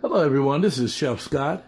Hello everyone, this is Chef Scott,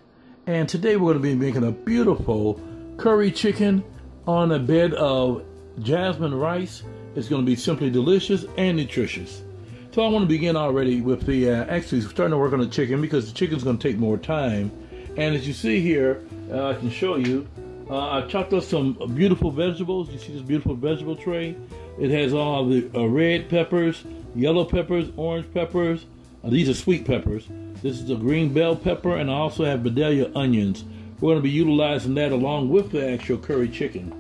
and today we're going to be making a beautiful curry chicken on a bed of jasmine rice. It's going to be simply delicious and nutritious. So I want to begin already with the, actually starting to work on the chicken because the chicken's going to take more time. And as you see here, I can show you, I chopped up some beautiful vegetables. You see this beautiful vegetable tray? It has all the red peppers, yellow peppers, orange peppers. These are sweet peppers. This is a green bell pepper, and I also have Vidalia onions. We're going to be utilizing that along with the actual curry chicken.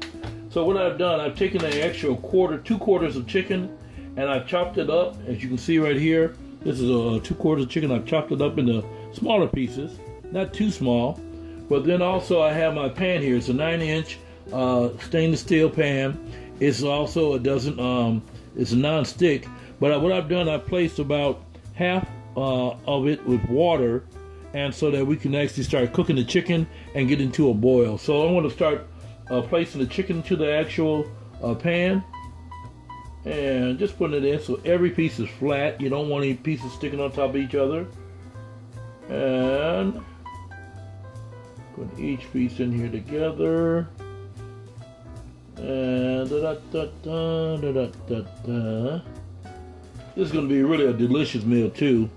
So what I've done, I've taken the actual two quarters of chicken, and I've chopped it up. As you can see right here, this is a 2 quarters of chicken. I've chopped it up into smaller pieces, not too small. But then also I have my pan here. It's a 9-inch stainless steel pan. It's also, it's a non-stick. But what I've done, I've placed about half of it with water, and so that we can actually start cooking the chicken and get into a boil. So I want to start placing the chicken into the actual pan and just putting it in so every piece is flat. You don't want any pieces sticking on top of each other. And put each piece in here together. And this is going to be really a delicious meal too.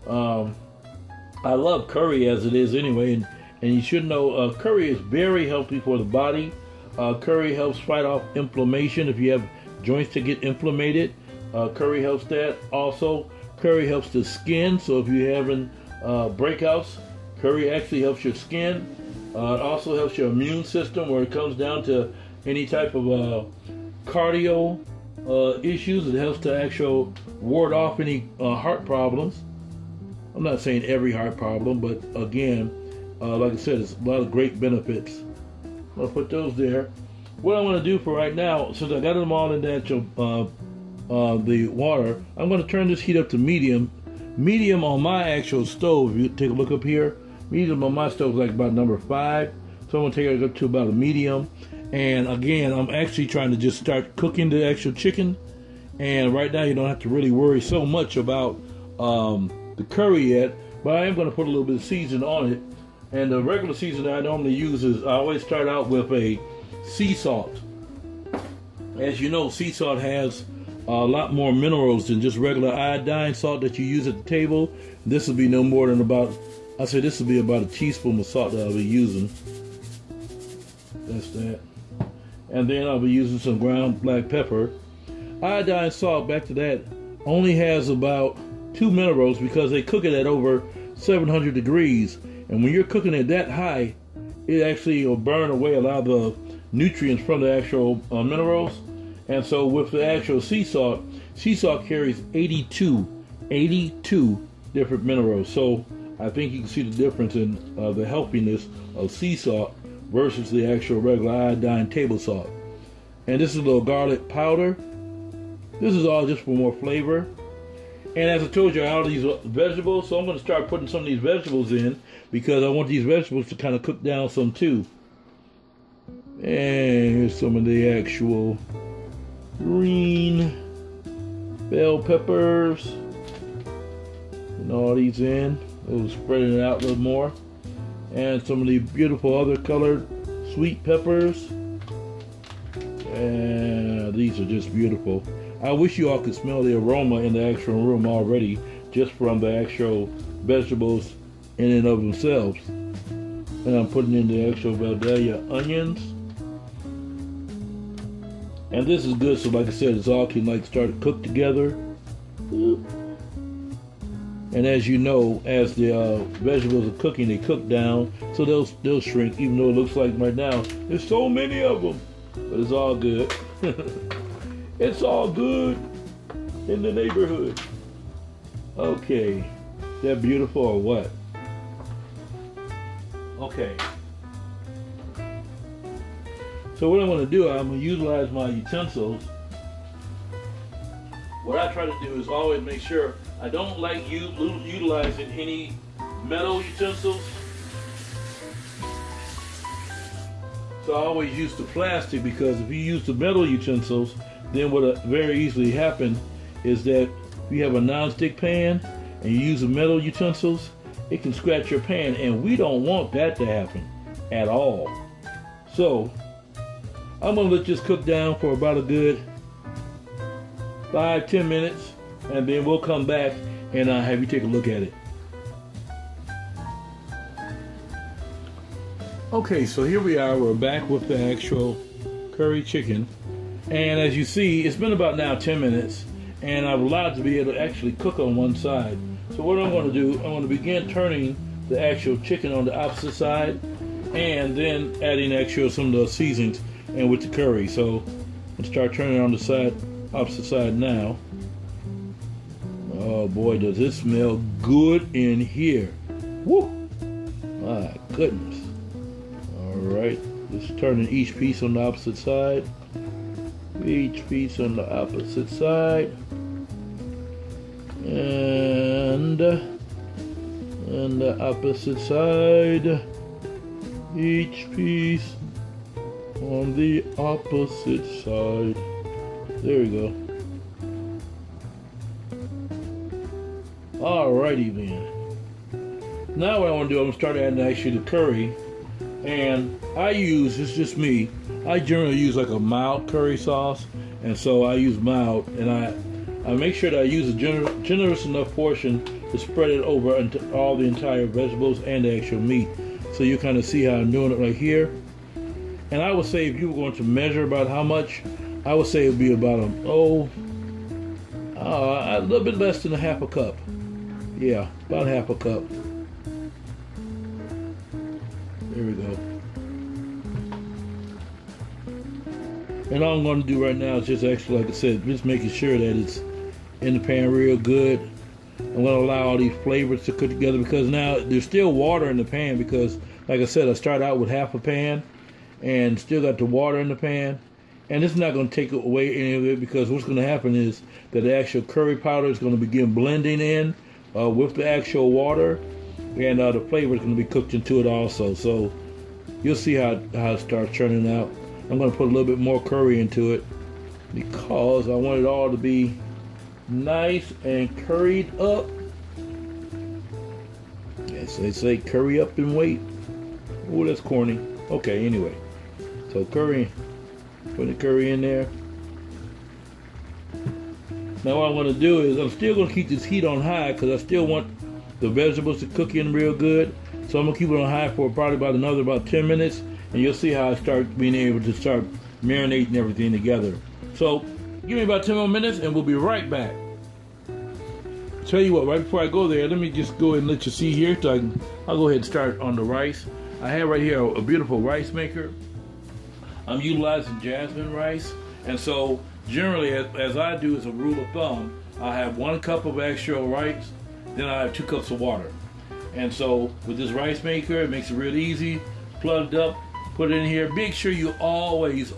I love curry as it is anyway, and you should know curry is very healthy for the body. Curry helps fight off inflammation if you have joints that get inflamed. Curry helps that. Also, curry helps the skin, so if you're having breakouts, curry actually helps your skin. It also helps your immune system where it comes down to any type of cardio issues. It helps to actually ward off any heart problems. I'm not saying every heart problem, but again, like I said, it's a lot of great benefits. I'll put those there. What I'm going to do for right now, since I got them all in the water, I'm going to turn this heat up to medium. Medium on my actual stove, if you take a look up here, medium on my stove is like about number 5. So I'm going to take it up to about a medium. And again, I'm actually trying to just start cooking the actual chicken. And right now you don't have to really worry so much about the curry yet, but I am going to put a little bit of seasoning on it. And the regular seasoning I normally use is, I always start out with a sea salt. As you know, sea salt has a lot more minerals than just regular iodine salt that you use at the table. This will be no more than about, I say this will be about a teaspoon of salt that I'll be using. That's that. And then I'll be using some ground black pepper. Iodine salt, back to that, only has about 2 minerals because they cook it at over 700 degrees. And when you're cooking it that high, it actually will burn away a lot of the nutrients from the actual minerals. And so with the actual sea salt carries 82 different minerals. So I think you can see the difference in the healthiness of sea salt versus the actual regular iodine table salt. And this is a little garlic powder. This is all just for more flavor. And as I told you, I have these vegetables, so I'm going to start putting some of these vegetables in because I want these vegetables to kind of cook down some too. And here's some of the actual green bell peppers. Putting all these in. We'll spreading it out a little more. And some of the beautiful other colored sweet peppers. And these are just beautiful. I wish you all could smell the aroma in the actual room already, just from the actual vegetables in and of themselves. And I'm putting in the actual Vidalia onions. And this is good, so like I said, it's all can like start to cook together. And as you know, as the vegetables are cooking, they cook down, so they'll shrink, even though it looks like right now there's so many of them. But it's all good. It's all good. in the neighborhood. Okay, that beautiful or what? Okay. So what I'm going to do, I'm going to utilize my utensils. What I try to do is always make sure I don't like utilizing any metal utensils. So I always use the plastic, because if you use the metal utensils, then what very easily happen is that if you have a non-stick pan and you use the metal utensils, it can scratch your pan, and we don't want that to happen at all. So I'm gonna let this cook down for about a good 5-10 minutes, and then we'll come back and have you take a look at it. Okay, so here we are. We're back with the actual curry chicken, and as you see, it's been about now 10 minutes, and I've allowed to be able to actually cook on one side. So what I'm going to do, I'm going to begin turning the actual chicken on the opposite side, and then adding actual some of the seasonings and with the curry. So I'll start turning on the opposite side now. Oh boy, does it smell good in here. Woo! My goodness. Alright, just turning each piece on the opposite side. Each piece on the opposite side. And the opposite side. Each piece on the opposite side. There we go. Alrighty then. Now what I want to do, I'm going to start adding actually the curry. And I use, it's just me, I generally use like a mild curry sauce. And so I use mild, and I make sure that I use a generous enough portion to spread it over into all the entire vegetables and the actual meat. So you kind of see how I'm doing it right here. And I would say if you were going to measure about how much, I would say it would be about a little bit less than a half a cup. Yeah, about half a cup. There we go. And all I'm going to do right now is just actually, like I said, just making sure that it's in the pan real good. I'm going to allow all these flavors to cook together, because now there's still water in the pan, because like I said, I started out with half a pan and still got the water in the pan. And it's not going to take away any of it, because what's going to happen is that the actual curry powder is going to begin blending in with the actual water. And the flavor is going to be cooked into it also. So you'll see how it starts churning out. I'm going to put a little bit more curry into it, because I want it all to be nice and curried up. Yes, they say curry up and wait. Oh, that's corny. Okay, anyway. So curry, put the curry in there. Now what I'm going to do is I'm still going to keep this heat on high, because I still want the vegetables to cook in real good. So I'm gonna keep it on high for probably about 10 minutes, and you'll see how I start being able to start marinating everything together. So give me about 10 more minutes and we'll be right back. Tell you what, right before I go there, let me just go ahead and let you see here. So I'll go ahead and start on the rice. I have right here a beautiful rice maker. I'm utilizing Jasmine rice, and so generally as I do as a rule of thumb, I have 1 cup of actual rice, then I have 2 cups of water. And so with this rice maker, it makes it real easy. Plug it up, put it in here. Make sure you always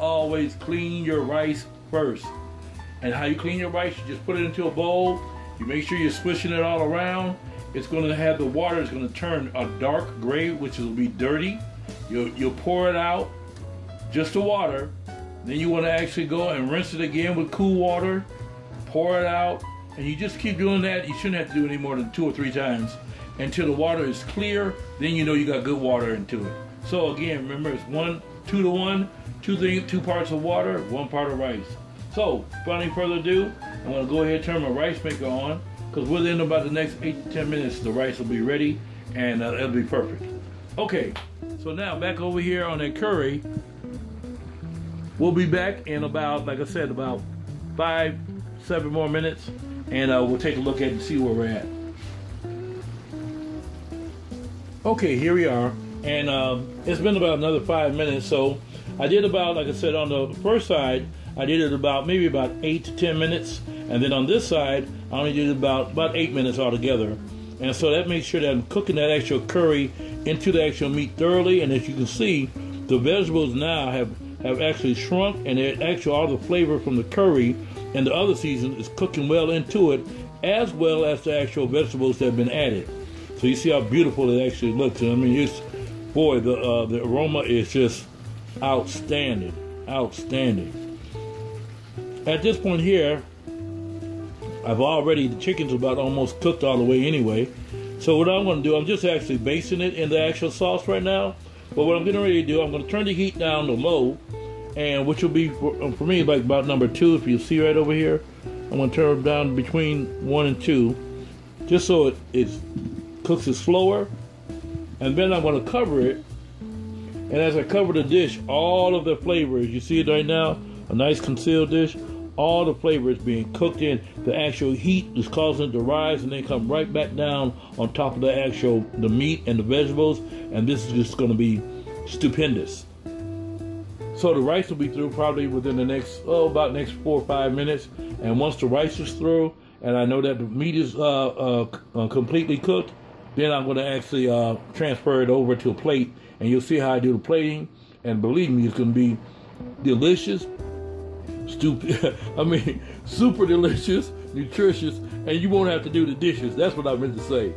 clean your rice first. And how you clean your rice, you just put it into a bowl. You make sure you're swishing it all around. It's going to have the water is going to turn a dark gray, which will be dirty. You'll pour it out, just the water. Then you want to actually go and rinse it again with cool water. Pour it out. And you just keep doing that. You shouldn't have to do it any more than 2 or 3 times until the water is clear. Then you know you got good water into it. So again, remember, it's 2 to 1, 2 parts of water, 1 part of rice. So without any further ado, I'm going to go ahead and turn my rice maker on, because within about the next 8 to 10 minutes, the rice will be ready, and it'll be perfect. Okay, so now back over here on that curry. We'll be back in about, like I said, about 5-7 more minutes. And we'll take a look at it and see where we're at. Okay, here we are. And it's been about another 5 minutes. So I did about, like I said, on the first side, I did it maybe about 8 to 10 minutes. And then on this side, I only did about 8 minutes altogether. And so that makes sure that I'm cooking that actual curry into the actual meat thoroughly. And as you can see, the vegetables now have actually shrunk, and all the flavor from the curry and the other season is cooking well into it, as well as the actual vegetables that have been added. So you see how beautiful it actually looks. And I mean, the aroma is just outstanding, outstanding. At this point here, the chicken's about almost cooked all the way anyway. So what I'm going to do, I'm just actually basting it in the actual sauce right now. But what I'm getting ready to do, I'm going to turn the heat down to low, and which will be for me like about number 2, if you see right over here. I'm going to turn it down between 1 and 2, just so it cooks it slower. And then I'm going to cover it. And as I cover the dish, all of the flavors, you see it right now, a nice concealed dish, all the flavors being cooked in. The actual heat is causing it to rise and then come right back down on top of the meat and the vegetables. And this is just going to be stupendous. So the rice will be through probably within the next 4 or 5 minutes. And once the rice is through, and I know that the meat is completely cooked, then I'm going to actually transfer it over to a plate. And you'll see how I do the plating. And believe me, it's going to be delicious. Super delicious, nutritious, and you won't have to do the dishes. That's what I meant to say.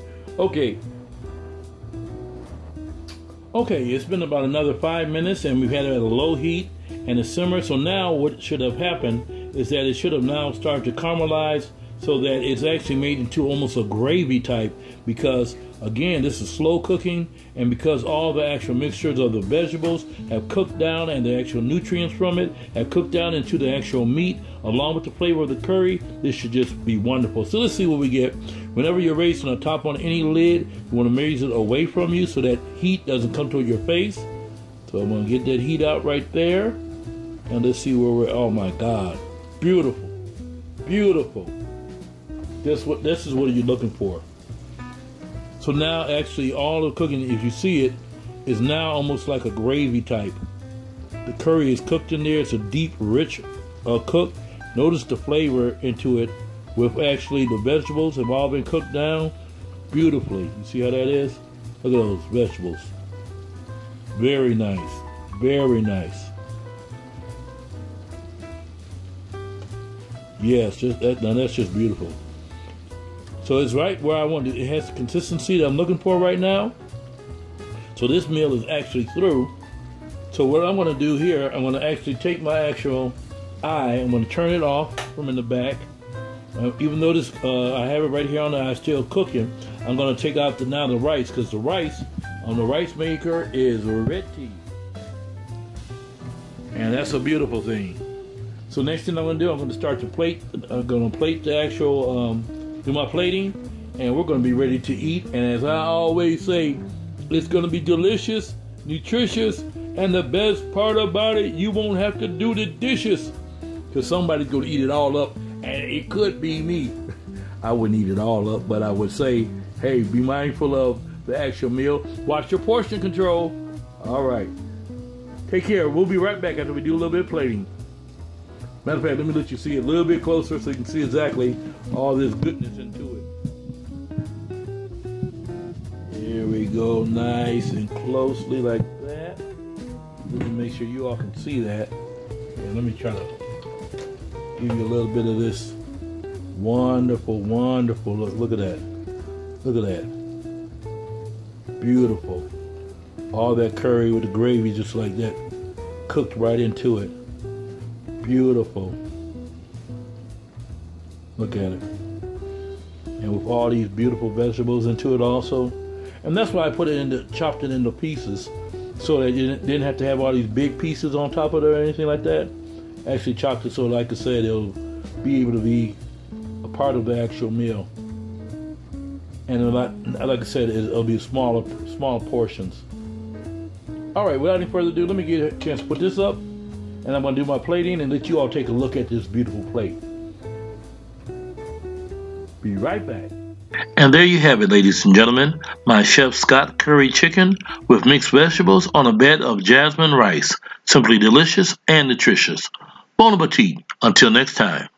Okay, it's been about another 5 minutes, and we've had it at a low heat and a simmer. So now what should have happened is that it should have now started to caramelize, so that it's actually made into almost a gravy type, because again, this is slow cooking, and because all the actual mixtures of the vegetables have cooked down and the actual nutrients from it have cooked down into the actual meat along with the flavor of the curry, this should just be wonderful. So let's see what we get. Whenever you're raising the top on any lid, you want to raise it away from you so that heat doesn't come toward your face. So I'm going to get that heat out right there, and let's see where we're. Oh my God, beautiful, beautiful. This is what you're looking for. So now actually all the cooking, if you see it, is now almost like a gravy type. The curry is cooked in there. It's a deep, rich cook. Notice the flavor into it with actually the vegetables have all been cooked down beautifully. You see how that is? Look at those vegetables. Very nice. Very nice. Yes, now that's just beautiful. So it's right where I want it. It has the consistency that I'm looking for right now. So this meal is actually through. So what I'm going to do here, I'm going to actually take my actual eye. I'm going to turn it off from in the back. Even though this, I have it right here on the eye still cooking, I'm going to take out the rice, because the rice on the rice maker is red tea. And that's a beautiful thing. So next thing I'm going to do, I'm going to start to plate. I'm going to plate the actual, do my plating, and we're going to be ready to eat. And as I always say, it's going to be delicious, nutritious, and the best part about it, you won't have to do the dishes, because somebody's going to eat it all up, and it could be me. I wouldn't eat it all up, but I would say, hey, be mindful of the actual meal. Watch your portion control. All right. Take care. We'll be right back after we do a little bit of plating. Matter of fact, let me let you see it a little bit closer so you can see exactly all this goodness into it. Here we go, nice and closely like that. Let me make sure you all can see that. And let me try to give you a little bit of this wonderful, wonderful look. Look at that. Look at that. Beautiful. All that curry with the gravy just like that, cooked right into it. Beautiful. Look at it. And with all these beautiful vegetables into it also. And that's why I put it chopped it into pieces, so that you didn't have to have all these big pieces on top of it or anything like that. Actually chopped it so, like I said, it'll be able to be a part of the actual meal. And like I said, it'll be smaller portions. All right, without any further ado, let me get a chance to put this up. And I'm going to do my plating and let you all take a look at this beautiful plate. Be right back. And there you have it, ladies and gentlemen. My Chef Scott curry chicken with mixed vegetables on a bed of jasmine rice. Simply delicious and nutritious. Bon appetit. Until next time.